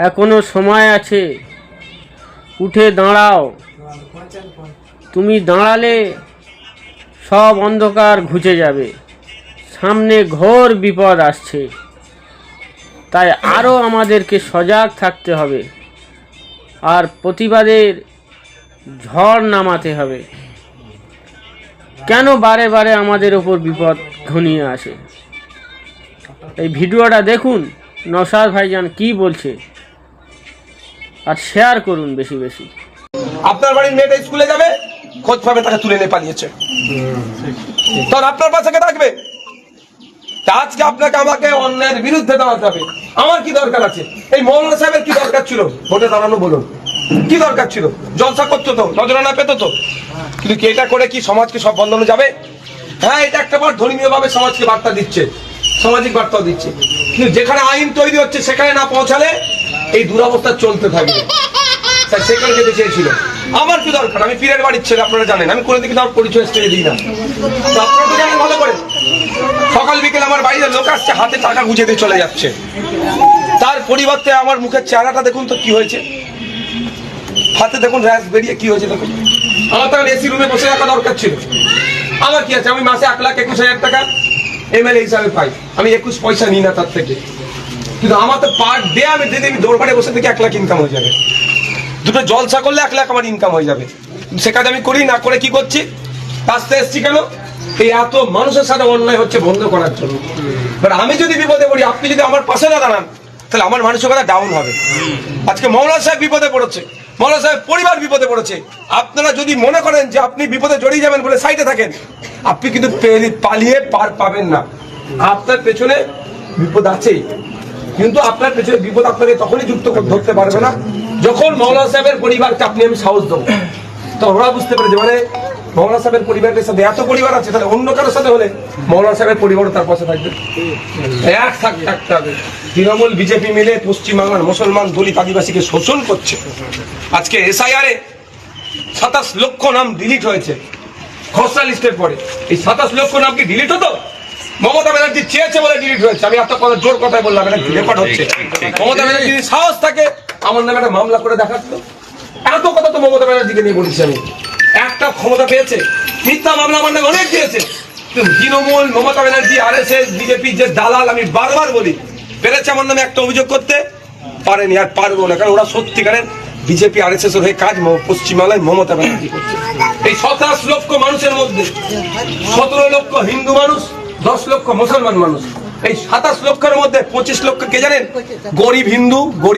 এখনো সময় আছে, উঠে দাঁড়াও। তুমি দাঁড়ালে সব অন্ধকার ঘুচে যাবে। সামনে ঘোর বিপদ আসছে, তাই আরও আমাদেরকে সজাগ থাকতে হবে আর প্রতিবাদের ঝড় নামাতে হবে। কেন বারে বারে আমাদের ওপর বিপদ ঘনিয়ে আসে? এই ভিডিওটা দেখুন, নওশাদ ভাইজান কি বলছে, আর শেয়ার করুন বেশি বেশি। আপনার বাড়ির মেয়েটা স্কুলে যাবে, খোঁজ পাবে তাকে তুলে নিয়ে পালিয়েছে, তখন আপনার পাশে কে থাকবে? আজকে আপনাকে আমাকে অন্যায়ের বিরুদ্ধে দাঁড়াতে হবে। আমার কি দরকার আছে? এই মৌলানা সাহেবের কি দরকার ছিল ভোটে দাঁড়ানো? বলুন, কি দরকার ছিল? জলসা করতো তো, নজরানা পেত তো, কিন্তু এটা করে কি সমাজকে সব বন্ধ হয়ে যাবে? হ্যাঁ, এটা একটা বার ধর্মীয় ভাবে সমাজকে বার্তা দিচ্ছে, সামাজিক বার্তা দিচ্ছে, কিন্তু যেখানে আইন তৈরি হচ্ছে সেখানে না পৌঁছালে এই দুরবস্থা চলতে থাকবে। সেখানে যেতে চেয়েছিল। আমার কি দরকার? আমি পীরের বাড়ির ছেলে, আপনারা জানেন, আমি কোনোদিন কিন্তু আমার পরিচয় ছেড়ে দিই না। তো আপনারা তো জানেন ভালো করে, সকাল বিকেল আমার বাড়িতে লোক আসছে, হাতে টাকা গুঁজে দিয়ে চলে যাচ্ছে। তার পরিবর্তে আমার মুখের চেহারাটা দেখুন তো কি হয়েছে, হাতে দেখুন র্যাশ বেরিয়ে কি হয়েছে দেখুন। আমার তখন এসি রুমে বসে রাখা দরকার ছিল। আমার কি আছে? আমি মাসে 1,21,000 টাকা এমএলএ হিসাবে পাই, আমি 21 পয়সা নিই না তার থেকে, কিন্তু আমার তো পার ডে আমি যদি দৌড়পাড়ে বসে থেকে 1 লাখ ইনকাম হয়ে যাবে। দুটো জলসা করলে 1 লাখ আমার ইনকাম হয়ে যাবে। সে কাজ আমি করি না, করে কি করছি? রাস্তা এসছি কেন? এই এত মানুষের সাথে অন্যায় হচ্ছে বন্ধ করার জন্য। আমি যদি বিপদে পড়ি, আপনি যদি আমার পাশে না দাঁড়ান, তাহলে আমার মানসিকতা ডাউন হবে। আজকে মৌলানা সাহেব বিপদে পড়েছে, মৌলানা সাহেব পরিবার বিপদে পড়েছে। আপনারা যদি মনে করেন যে আপনি বিপদে জড়িয়ে যাবেন বলে সাইডে থাকেন, আপনি কিন্তু পালিয়ে পার পাবেন না। আপনার পেছনে বিপদ আছেই, কিন্তু আপনার পেছনে বিপদ আপনাকে তখনই যুক্ত ধরতে পারবে না যখন মৌলানা সাহেবের পরিবারকে আপনি আমি সাহস দেবো। তো ওরা বুঝতে পেরেছে, মানে মৌলানা সাহেবের পরিবারের সাথে এত পরিবার আছে, তাহলে অন্য কারোর সাথে হলে মৌলানা সাহেবের পরিবারও তার পাশে থাকবে, এক থাকতে হবে। তৃণমূল বিজেপি মিলে পশ্চিমবাংলার মুসলমান দলিত আদিবাসীকে শোষণ করছে। আজকে এসআইআরে 27 লক্ষ নাম ডিলিট হয়েছে খসড়া লিস্টের পরে। এই 27 লক্ষ নাম কি ডিলিট হতো? মমতা ব্যানার্জি চেয়েছে বলে ডিলিট হয়েছে। আমি এত কথা জোর কথায় বললাম, এটা রেকর্ড হচ্ছে। মমতা ব্যানার্জি যদি সাহস থাকে আমার নামে একটা মামলা করে দেখাতো। এত কথা তো মমতা ব্যানার্জিকে নিয়ে বলেছি আমি। একটা ক্ষমতা পেয়েছে, মিথ্যা মামলা আমার নামে অনেক দিয়েছে। তৃণমূল, মমতা ব্যানার্জি, আরএসএস, বিজেপি যে দালাল, আমি বারবার বলি, পেরেছে আমার নামে একটা অভিযোগ করতে, পারেনি আর পারবো না, কারণ ওরা সত্যিকারের বিজেপি আরএসএস এর হয়ে কাজ পশ্চিমবাংলায় মমতা ব্যানার্জি করছে। এই 27 লক্ষ মানুষের মধ্যে 17 লক্ষ হিন্দু মানুষ, 10 লক্ষ মুসলমান মানুষ। এই 27 লক্ষের মধ্যে 25 লক্ষ কে জানেন? গরিব হিন্দু, গরিব